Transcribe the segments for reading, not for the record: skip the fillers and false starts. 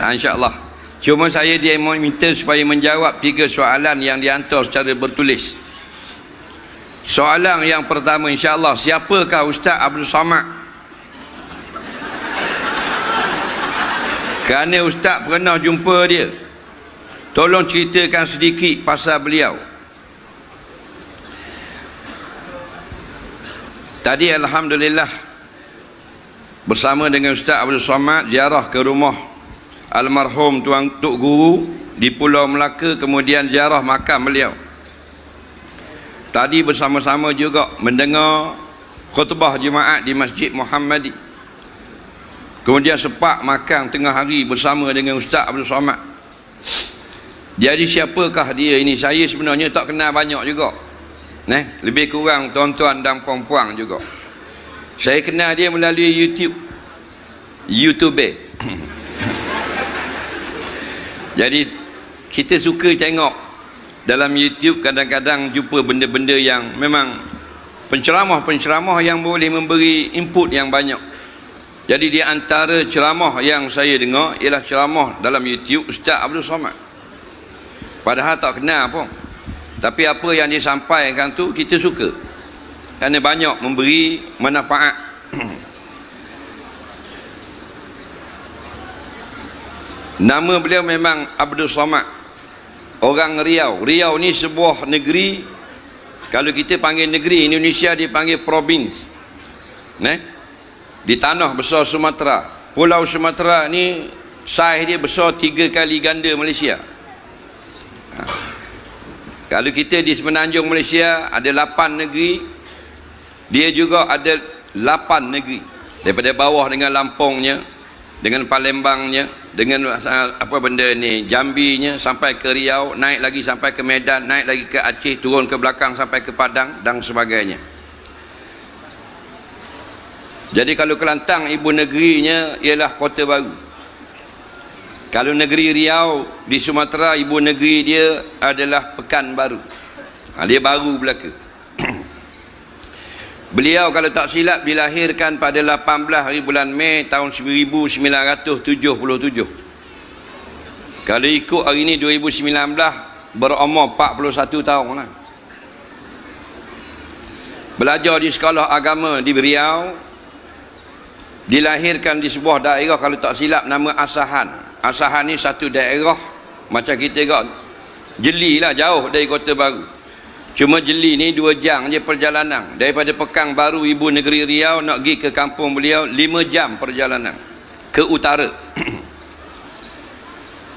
InsyaAllah. Cuma dia mau minta supaya menjawab 3 soalan yang dihantar secara bertulis. Soalan yang pertama, insyaAllah, siapakah Ustaz Abdul Somad? Kerana Ustaz pernah jumpa dia, tolong ceritakan sedikit pasal beliau. Tadi alhamdulillah bersama dengan Ustaz Abdul Somad ziarah ke rumah almarhum Tuan Tok Guru di Pulau Melaka, kemudian ziarah makam beliau. Tadi bersama-sama juga mendengar khutbah Jumaat di Masjid Muhammadi. Kemudian sepak makan tengah hari bersama dengan Ustaz Abdul Somad. Jadi siapakah dia ini? Saya sebenarnya tak kenal banyak juga. Lebih kurang tuan-tuan dan puan-puan juga. Saya kenal dia melalui YouTube. Jadi kita suka tengok dalam YouTube, kadang-kadang jumpa benda-benda yang memang penceramah-penceramah yang boleh memberi input yang banyak. Jadi di antara ceramah yang saya dengar ialah ceramah dalam YouTube Ustaz Abdul Somad. Padahal tak kenal pun, tapi apa yang disampaikan tu kita suka, kerana banyak memberi manfaat. Nama beliau memang Abdul Somad, orang Riau. Riau ni sebuah negeri, kalau kita panggil negeri, Indonesia dipanggil provinsi. Di tanah besar Sumatera. Pulau Sumatera ni saiz dia besar 3 kali ganda Malaysia. Kalau kita di semenanjung Malaysia ada 8 negeri, dia juga ada 8 negeri. Daripada bawah dengan Lampungnya, dengan Palembangnya, dengan apa benda ni, Jambinya, sampai ke Riau, naik lagi sampai ke Medan, naik lagi ke Aceh, turun ke belakang sampai ke Padang dan sebagainya. Jadi kalau Kelantan ibu negerinya ialah Kota Baru. Kalau negeri Riau di Sumatera, ibu negeri dia adalah Pekanbaru. Dia baru belaka. Beliau kalau tak silap dilahirkan pada 18 hari bulan Mei tahun 1977. Kalau ikut hari ini 2019, berumur 41 tahun lah. Belajar di sekolah agama di Riau, dilahirkan di sebuah daerah kalau tak silap nama Asahan. Asahan ni satu daerah macam kita kat Jeli lah, jauh dari Kota Baru. Cuma Jeli ni 2 jam je perjalanan. Daripada Pekanbaru ibu negeri Riau nak pergi ke kampung beliau 5 jam perjalanan ke utara.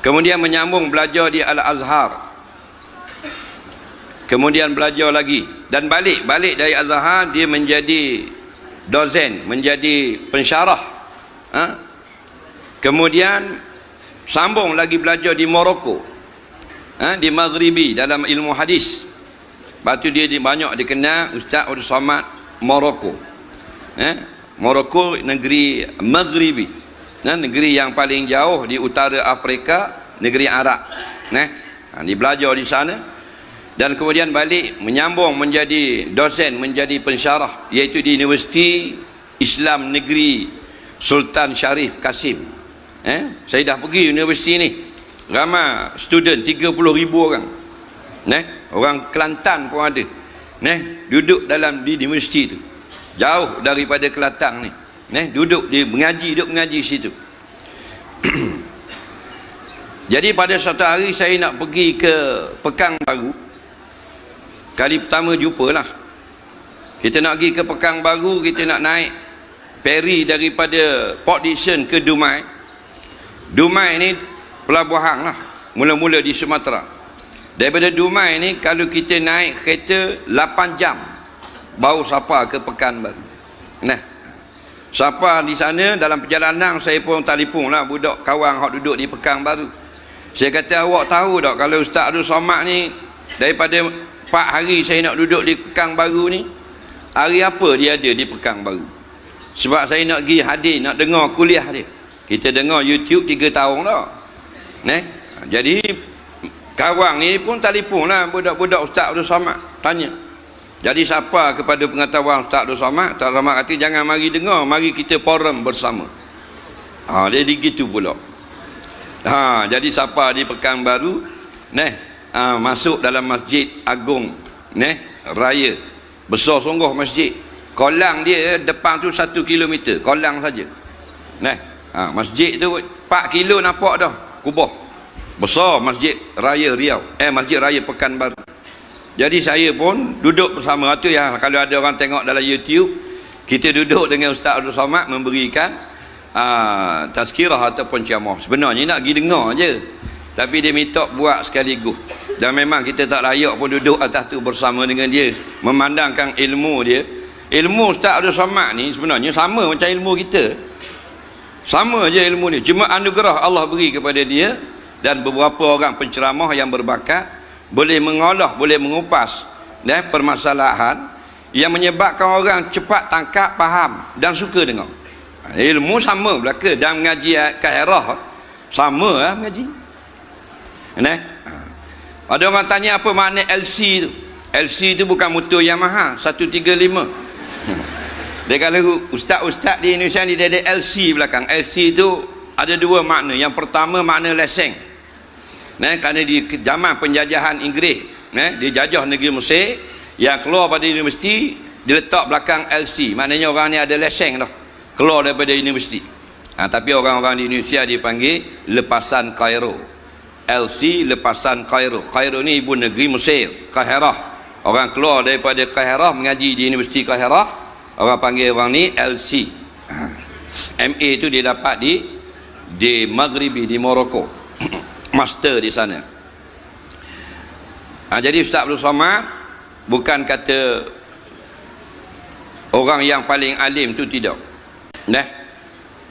Kemudian menyambung belajar di Al-Azhar. Kemudian belajar lagi dan balik dari Azhar dia menjadi dosen, menjadi pensyarah. Kemudian sambung lagi belajar di Morocco, di Maghribi dalam ilmu hadis. Lepas tu dia banyak dikenal Ustaz Abdul Somad Morocco. Morocco negeri Maghribi, negeri yang paling jauh di utara Afrika, negeri Arab. Dia belajar di sana dan kemudian balik menyambung menjadi dosen, menjadi pensyarah, iaitu di Universiti Islam Negeri Sultan Syarif Kasim. Saya dah pergi universiti ni, ramai student 30,000 orang. Orang Kelantan pun ada. Duduk dalam di universiti tu. Jauh daripada Kelantan ni. Duduk mengaji situ. Jadi pada satu hari saya nak pergi ke Pekanbaru. Kali pertama jumpalah. Kita nak pergi ke Pekanbaru, kita nak naik feri daripada Port Dickson ke Dumai. Dumai ni pelabuhan lah, mula-mula di Sumatera. Daripada Dumai ni kalau kita naik kereta 8 jam baru sampai ke Pekanbaru. Sampai di sana dalam perjalanan saya pun telefon lah budak kawan hak duduk di Pekanbaru. Saya kata, awak tahu tak kalau Ustaz Abdul Somad ni daripada 4 hari saya nak duduk di Pekanbaru ni, hari apa dia ada di Pekanbaru? Sebab saya nak pergi hadir, nak dengar kuliah dia. Kita dengar YouTube 3 tahun dah. Jadi kawan ni pun telefon lah budak-budak Ustaz Abdul Somad, tanya. Jadi siapa kepada pengetahuan Ustaz Abdul Somad, Ustaz Somad kata jangan mari dengar, mari kita forum bersama. Dia begitu pula. Jadi siapa di Pekanbaru masuk dalam Masjid Agung Raya, besar sungguh masjid, kolang dia depan tu 1 kilometer, kolang saja. Masjid tu 4 kilo nampak dah, kubah besar, Masjid Raya Riau, Masjid Raya Pekanbaru. Jadi saya pun duduk bersama tu ya, kalau ada orang tengok dalam YouTube, kita duduk dengan Ustaz Abdul Somad memberikan tazkirah ataupun ceramah. Sebenarnya nak pergi dengar je, tapi dia minta buat sekaligus, dan memang kita tak layak pun duduk atas tu bersama dengan dia, memandangkan ilmu dia. Ilmu Ustaz Abdul Somad ni sebenarnya sama macam ilmu kita, sama je ilmu dia, cuma anugerah Allah beri kepada dia, dan beberapa orang penceramah yang berbakat boleh mengolah, boleh mengupas permasalahan yang menyebabkan orang cepat tangkap, faham dan suka dengar. Ilmu sama belaka, dan mengaji Kairah sama lah mengaji. Ada orang tanya apa makna LC tu. LC tu bukan motor Yamaha 135. Dia kalau ustaz-ustaz di Indonesia ni dia ada LC belakang. LC tu ada dua makna. Yang pertama makna lesen. Kerana di zaman penjajahan Inggeris, dia jajah negeri Mesir, yang keluar pada universiti diletak belakang LC, maknanya orang ni ada lesen dah, keluar daripada universiti. Tapi orang-orang di Indonesia dipanggil lepasan Kairo. LC lepasan Kairo. Kairo ni ibu negeri Mesir, Kahirah. Orang keluar daripada Kahirah mengaji di Universiti Kahirah, orang panggil orang ni LC. MA tu dia dapat di Maghribi, di Morocco. Master di sana. Jadi Ustaz Abdul Somad bukan kata orang yang paling alim tu, tidak.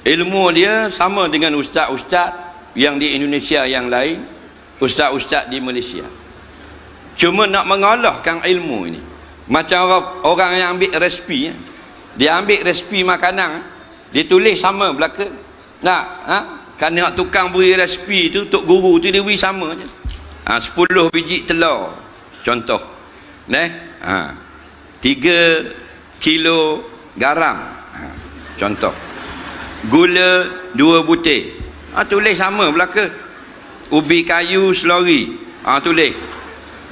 Ilmu dia sama dengan ustaz-ustaz yang di Indonesia yang lain, ustaz-ustaz di Malaysia. Cuma nak mengalahkan ilmu ini, macam orang yang ambil resipi, dia ambil resipi makanan, dia tulis sama belaka. Kan nak tukang beri resipi tu, tok guru tu dia beri sama je. 10 biji telur contoh, 3 kilo garam contoh, gula 2 butir, tulis sama belaka. Ubi kayu selori, tulis.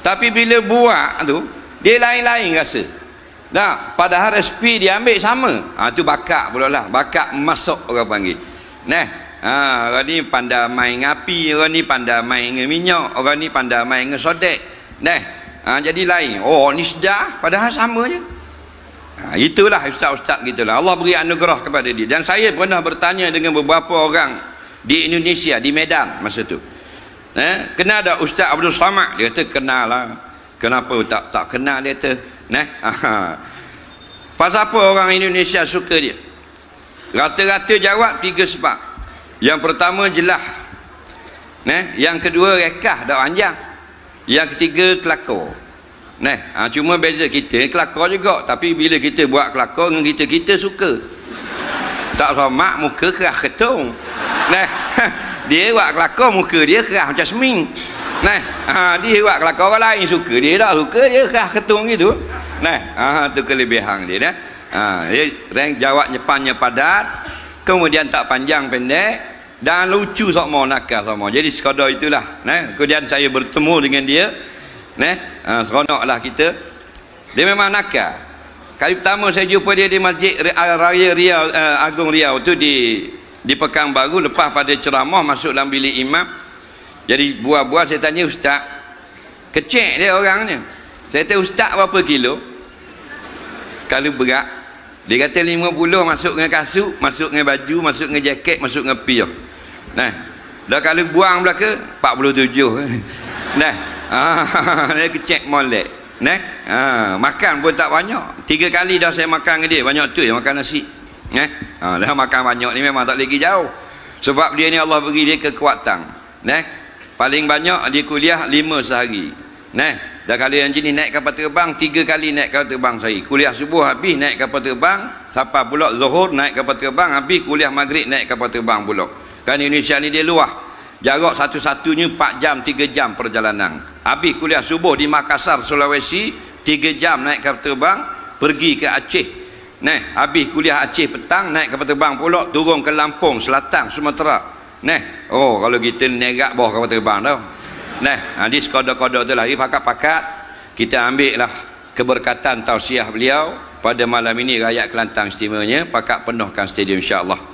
Tapi bila buat tu dia lain-lain rasa. Padahal resipi dia ambil sama. Tu bakat pula lah, bakat masak orang panggil. Orang ni pandai main api, orang ni pandai main dengan minyak, orang ni pandai main dengan sodek. Jadi lain. Ni sedap, padahal sama je. Itulah ustaz-ustaz kita lah. Allah beri anugerah kepada dia. Dan saya pernah bertanya dengan beberapa orang di Indonesia, di Medan masa tu. Kenal tak Ustaz Abdul Somad? Dia kata kenal lah. Kenapa tak kenal dia kata? Pasal apa orang Indonesia suka dia? Rata-rata jawab 3 sebab. Yang pertama jelas, yang kedua rekah dak panjang, yang ketiga kelakar. Cuma beza kita kelakar juga, tapi bila kita buat kelakar dengan kita suka. Tak Somad muka kerah ketung. Dia buat kelakar muka dia kerah macam seming. Dia buat kelakar orang lain suka, dia tak suka, dia kerah ketung gitu. Tu kelebihan dia dia rank jawabnya panjang padat, kemudian tak panjang pendek, dan lucu sama, nakal sama. Jadi sekadar itulah. Kemudian saya bertemu dengan dia, seronoklah kita. Dia memang nakal. Kali pertama saya jumpa dia di Masjid Raya Riau, Agung Riau tu di Pekanbaru. Lepas pada ceramah masuk dalam bilik imam. Jadi buah-buah saya tanya ustaz, kecek dia orangnya. Saya tanya ustaz berapa kilo? Kalau berat, dia kata 50, masuk dengan kasut, masuk dengan baju, masuk dengan jaket, masuk dengan piah. Dah kalau buang belaka 47. Dia kecek molek. Makan pun tak banyak. 3 kali dah saya makan dengan dia. Banyak tu yang makan nasi. Dah makan banyak ni memang tak lagi jauh. Sebab dia ni Allah beri dia kekuatan. Paling banyak dia kuliah 5 sehari. Dah kali yang jenis naik kapal terbang 3 kali naik kapal terbang sehari. Kuliah subuh habis naik kapal terbang, sampai pula zuhur naik kapal terbang, habis kuliah maghrib naik kapal terbang pula. Kan Indonesia ni dia luas. Jarak satu-satunya 4 jam 3 jam perjalanan. Habis kuliah subuh di Makassar, Sulawesi, 3 jam naik kapal terbang pergi ke Aceh. Habis kuliah Aceh petang naik kapal terbang pula turun ke Lampung, Selatan, Sumatera. Oh, kalau kita negak bawah kapal terbang tau. Nah, di sekodoh-kodoh tu lagi pakat-pakat kita ambil lah keberkatan tausiah beliau pada malam ini rakyat Kelantan istimewanya pakat penuhkan stadium insya-Allah.